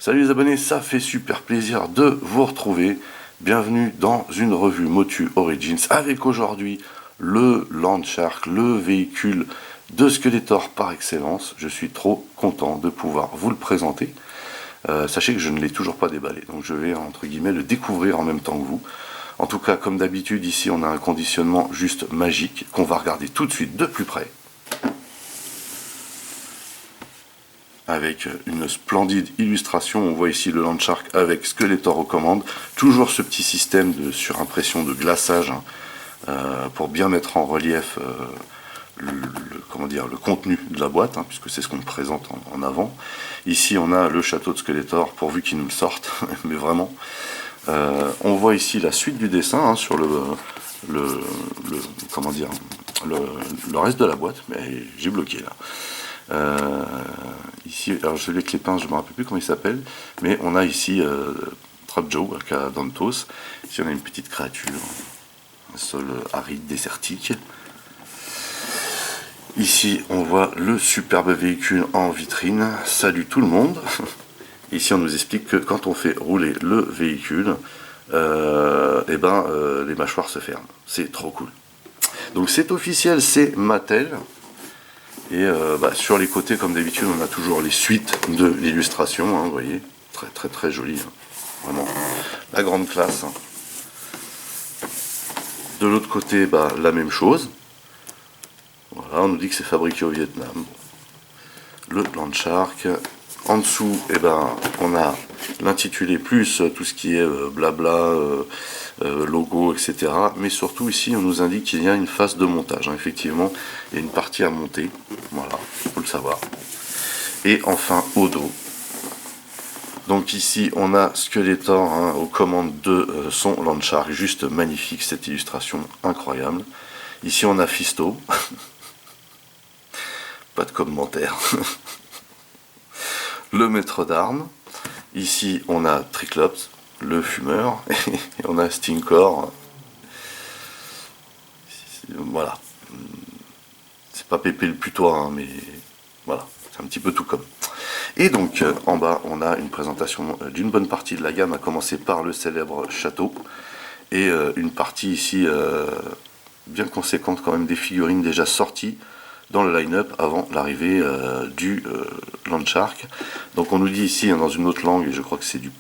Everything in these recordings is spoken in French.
Salut les abonnés, ça fait super plaisir de vous retrouver. Bienvenue dans une revue Motu Origins avec aujourd'hui le Landshark, le véhicule de Skeletor par excellence. Je suis trop content de pouvoir vous le présenter. Sachez que je ne l'ai toujours pas déballé, donc je vais entre guillemets le découvrir en même temps que vous. En tout cas, comme d'habitude, ici on a un conditionnement juste magique qu'on va regarder tout de suite de plus près. Avec une splendide illustration, on voit ici le Landshark avec Skeletor aux commandes, toujours ce petit système de surimpression de glaçage pour bien mettre en relief le contenu de la boîte, puisque c'est ce qu'on présente en avant. Ici on a le château de Skeletor, pourvu qu'il nous le sorte, mais vraiment. On voit ici la suite du dessin sur le reste de la boîte, mais j'ai bloqué là. Ici, alors je l'ai avec les pinces, je ne me rappelle plus comment il s'appelle, mais on a ici Trap Joe, aka Dantos. Ici on a une petite créature, un sol aride, désertique. Ici on voit le superbe véhicule en vitrine. Salut tout le monde. Ici on nous explique que quand on fait rouler le véhicule, les mâchoires se ferment. C'est trop cool. Donc c'est officiel, c'est Mattel. Et sur les côtés, comme d'habitude, on a toujours les suites de l'illustration, vous voyez, très très très joli, vraiment la grande classe. De l'autre côté, la même chose. Voilà, on nous dit que c'est fabriqué au Vietnam. Le Landshark. En dessous, on a l'intitulé plus tout ce qui est blabla, logo, etc. Mais surtout ici, on nous indique qu'il y a une phase de montage. Effectivement, il y a une partie à monter. Voilà, il faut le savoir. Et enfin, au dos. Donc ici, on a Skeletor aux commandes de son Landshark. Juste magnifique, cette illustration incroyable. Ici, on a Fisto. Pas de commentaire. Le maître d'armes. Ici, on a Triclops, le fumeur, et on a Stinkor. Voilà. C'est pas Pépé le putois, mais voilà, c'est un petit peu tout comme. Et donc, en bas, on a une présentation d'une bonne partie de la gamme, à commencer par le célèbre château, et une partie ici bien conséquente quand même des figurines déjà sorties dans le line-up avant l'arrivée du Landshark. Donc on nous dit ici dans une autre langue, et je crois que c'est du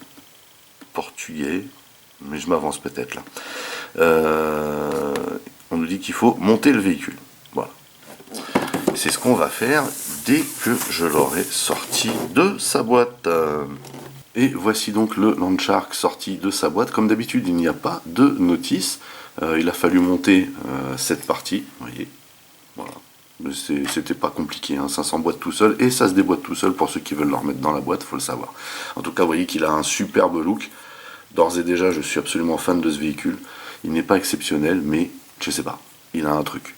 portugais, mais je m'avance peut-être là. On nous dit qu'il faut monter le véhicule. Voilà. C'est ce qu'on va faire dès que je l'aurai sorti de sa boîte. Et voici donc le Landshark sorti de sa boîte. Comme d'habitude, il n'y a pas de notice. Il a fallu monter cette partie, vous voyez. Voilà. C'était pas compliqué, 500 boîtes tout seul, et ça se déboîte tout seul pour ceux qui veulent le remettre dans la boîte, faut le savoir. En tout cas, vous voyez qu'il a un superbe look. D'ores et déjà, je suis absolument fan de ce véhicule. Il n'est pas exceptionnel, mais je sais pas, il a un truc.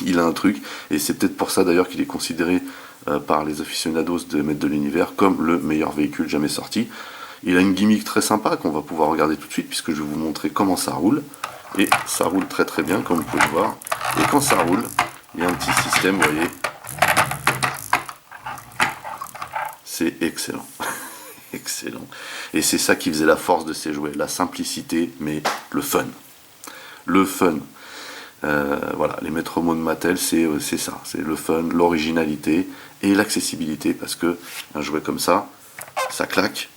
Il a un truc, et c'est peut-être pour ça d'ailleurs qu'il est considéré par les aficionados de Maître de l'Univers comme le meilleur véhicule jamais sorti. Il a une gimmick très sympa qu'on va pouvoir regarder tout de suite, puisque je vais vous montrer comment ça roule. Et ça roule très très bien, comme vous pouvez le voir. Et quand ça roule, il y a un petit système, vous voyez. C'est excellent. Excellent. Et c'est ça qui faisait la force de ces jouets. La simplicité, mais le fun. Le fun. Voilà, les maîtres mots de Mattel, c'est ça. C'est le fun, l'originalité et l'accessibilité. Parce que un jouet comme ça, ça claque.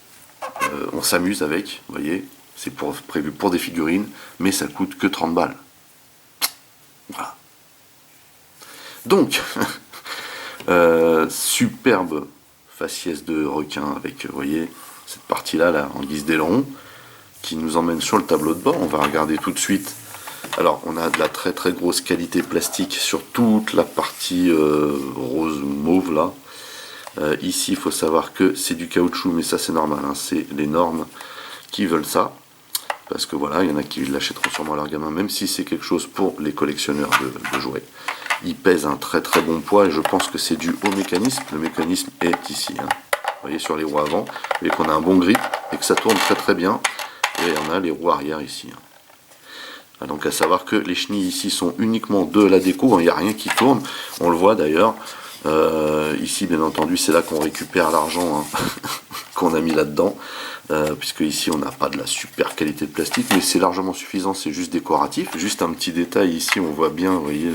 On s'amuse avec, vous voyez. C'est prévu pour des figurines, mais ça coûte que 30 balles. Voilà. Donc, superbe faciès de requin avec, vous voyez, cette partie-là, là, en guise d'aileron, qui nous emmène sur le tableau de bord. On va regarder tout de suite. Alors, on a de la très très grosse qualité plastique sur toute la partie rose mauve, là. Ici, il faut savoir que c'est du caoutchouc, mais ça c'est normal, c'est les normes qui veulent ça. Parce que voilà, il y en a qui l'achèteront sûrement à leur gamin, même si c'est quelque chose pour les collectionneurs de jouets. Il pèse un très très bon poids, et je pense que c'est dû au mécanisme. Le mécanisme est ici. Vous voyez sur les roues avant, vous voyez qu'on a un bon grip et que ça tourne très très bien. Et on a les roues arrière ici. Donc à savoir que les chenilles ici sont uniquement de la déco, il n'y a rien qui tourne. On le voit d'ailleurs. Ici bien entendu c'est là qu'on récupère l'argent qu'on a mis là-dedans, puisque ici on n'a pas de la super qualité de plastique, mais c'est largement suffisant, c'est juste décoratif. Juste un petit détail ici, on voit bien, vous voyez,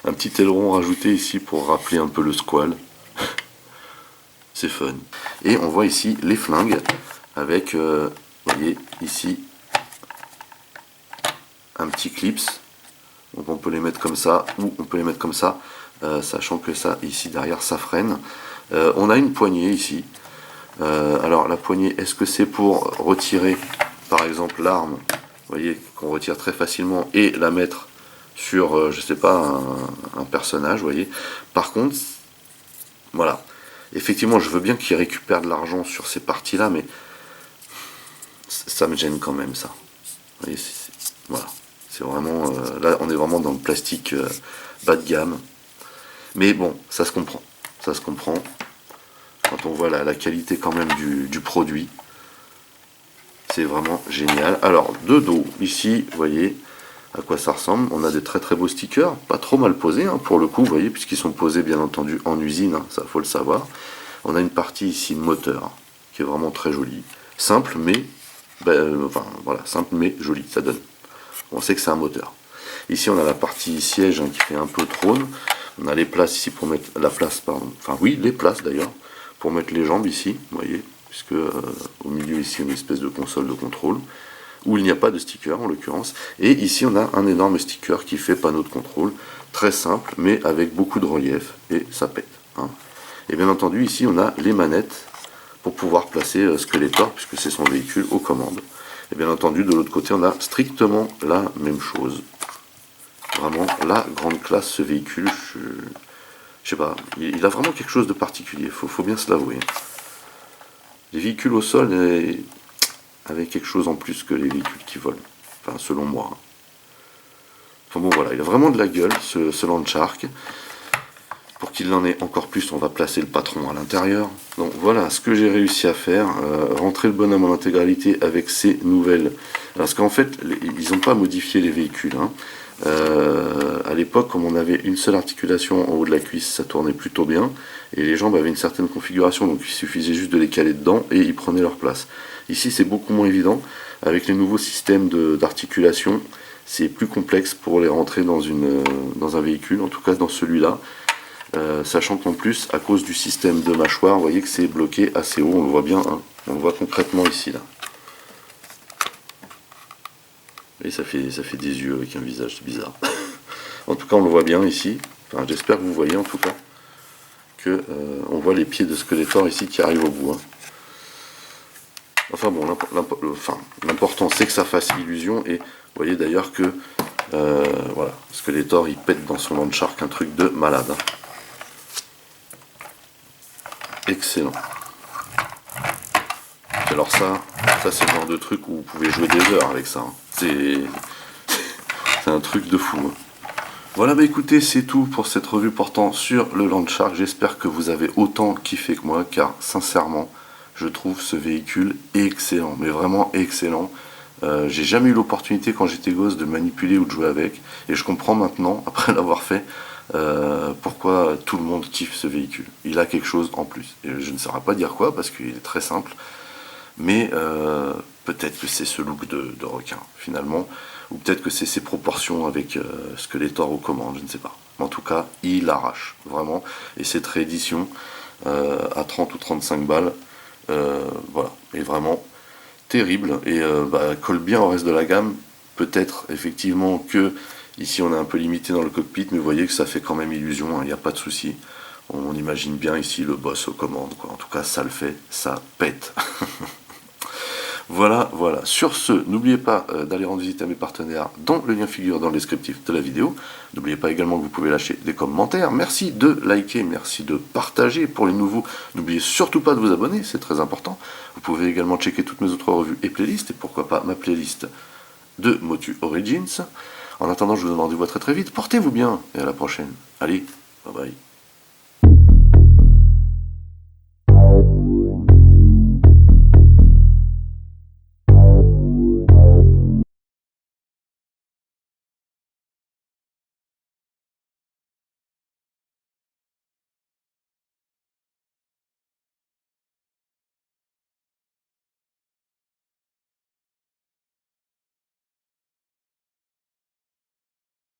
un petit aileron rajouté ici pour rappeler un peu le squal. C'est fun. Et on voit ici les flingues avec, vous voyez, ici un petit clips. Donc on peut les mettre comme ça ou on peut les mettre comme ça, sachant que ça, ici derrière, ça freine. On a une poignée ici. Alors la poignée, est-ce que c'est pour retirer par exemple l'arme, vous voyez, qu'on retire très facilement et la mettre sur, je sais pas, un personnage, vous voyez. Par contre, voilà, effectivement, je veux bien qu'il récupère de l'argent sur ces parties-là, mais ça me gêne quand même, ça. Vous voyez, voilà. C'est vraiment, là on est vraiment dans le plastique bas de gamme, mais bon, ça se comprend, quand on voit la qualité quand même du produit, c'est vraiment génial. Alors de dos, ici, vous voyez à quoi ça ressemble, on a des très très beaux stickers, pas trop mal posés hein, pour le coup, vous voyez, puisqu'ils sont posés bien entendu en usine, hein, ça faut le savoir. On a une partie ici moteur, qui est vraiment très jolie, simple mais, enfin voilà, simple mais jolie, ça donne. On sait que c'est un moteur. Ici, on a la partie siège hein, qui fait un peu trône. On a les places ici pour mettre la place, pardon. Enfin oui, les places d'ailleurs pour mettre les jambes ici, vous voyez, puisque au milieu ici une espèce de console de contrôle où il n'y a pas de sticker en l'occurrence. Et ici, on a un énorme sticker qui fait panneau de contrôle, très simple, mais avec beaucoup de relief et ça pète. Hein. Et bien entendu, ici, on a les manettes pour pouvoir placer Skeletor, puisque c'est son véhicule aux commandes. Et bien entendu, de l'autre côté, on a strictement la même chose. Vraiment, la grande classe, ce véhicule, je sais pas, il a vraiment quelque chose de particulier, faut bien se l'avouer. Les véhicules au sol avaient quelque chose en plus que les véhicules qui volent, enfin selon moi. Enfin bon voilà, il a vraiment de la gueule, ce Landshark. Pour qu'il en ait encore plus, on va placer le patron à l'intérieur. Donc voilà ce que j'ai réussi à faire, rentrer le bonhomme en intégralité avec ces nouvelles. Parce qu'en fait, ils n'ont pas modifié les véhicules. Hein. À l'époque, comme on avait une seule articulation en haut de la cuisse, ça tournait plutôt bien. Et les jambes avaient une certaine configuration, donc il suffisait juste de les caler dedans et ils prenaient leur place. Ici, c'est beaucoup moins évident. Avec les nouveaux systèmes d'articulation, c'est plus complexe pour les rentrer dans un véhicule, en tout cas dans celui-là. Sachant qu'en plus, à cause du système de mâchoire, vous voyez que c'est bloqué assez haut, on le voit bien, hein, on le voit concrètement ici, là. Et ça fait des yeux avec un visage, c'est bizarre. En tout cas, on le voit bien ici, enfin, j'espère que vous voyez en tout cas, que on voit les pieds de Skeletor ici qui arrivent au bout. Hein. Enfin bon, l'important c'est que ça fasse illusion, et vous voyez d'ailleurs que, voilà, Skeletor il pète dans son Landshark un truc de malade. Hein. Excellent. Alors ça c'est le genre de truc où vous pouvez jouer des heures avec ça. Hein. C'est un truc de fou. Hein. Voilà, bah écoutez, c'est tout pour cette revue portant sur le Landshark. J'espère que vous avez autant kiffé que moi, car sincèrement, je trouve ce véhicule excellent, mais vraiment excellent. J'ai jamais eu l'opportunité quand j'étais gosse de manipuler ou de jouer avec, et je comprends maintenant, après l'avoir fait, pourquoi tout le monde kiffe ce véhicule. Il a quelque chose en plus. Et je ne saurais pas dire quoi, parce qu'il est très simple, mais peut-être que c'est ce look de requin, finalement, ou peut-être que c'est ses proportions avec Skeletor aux commandes, je ne sais pas. En tout cas, il arrache, vraiment, et cette réédition, à 30 ou 35 balles, voilà, est vraiment terrible, et colle bien au reste de la gamme. Peut-être, effectivement, que ici on est un peu limité dans le cockpit, mais vous voyez que ça fait quand même illusion, il n'y a pas de souci. On imagine bien ici le boss aux commandes, quoi. En tout cas, ça le fait, ça pète. Voilà. Sur ce, n'oubliez pas d'aller rendre visite à mes partenaires dont le lien figure dans le descriptif de la vidéo. N'oubliez pas également que vous pouvez lâcher des commentaires. Merci de liker, merci de partager. Pour les nouveaux, n'oubliez surtout pas de vous abonner, c'est très important. Vous pouvez également checker toutes mes autres revues et playlists, et pourquoi pas ma playlist de Motu Origins. En attendant, je vous donne rendez-vous très très vite. Portez-vous bien et à la prochaine. Allez, bye bye.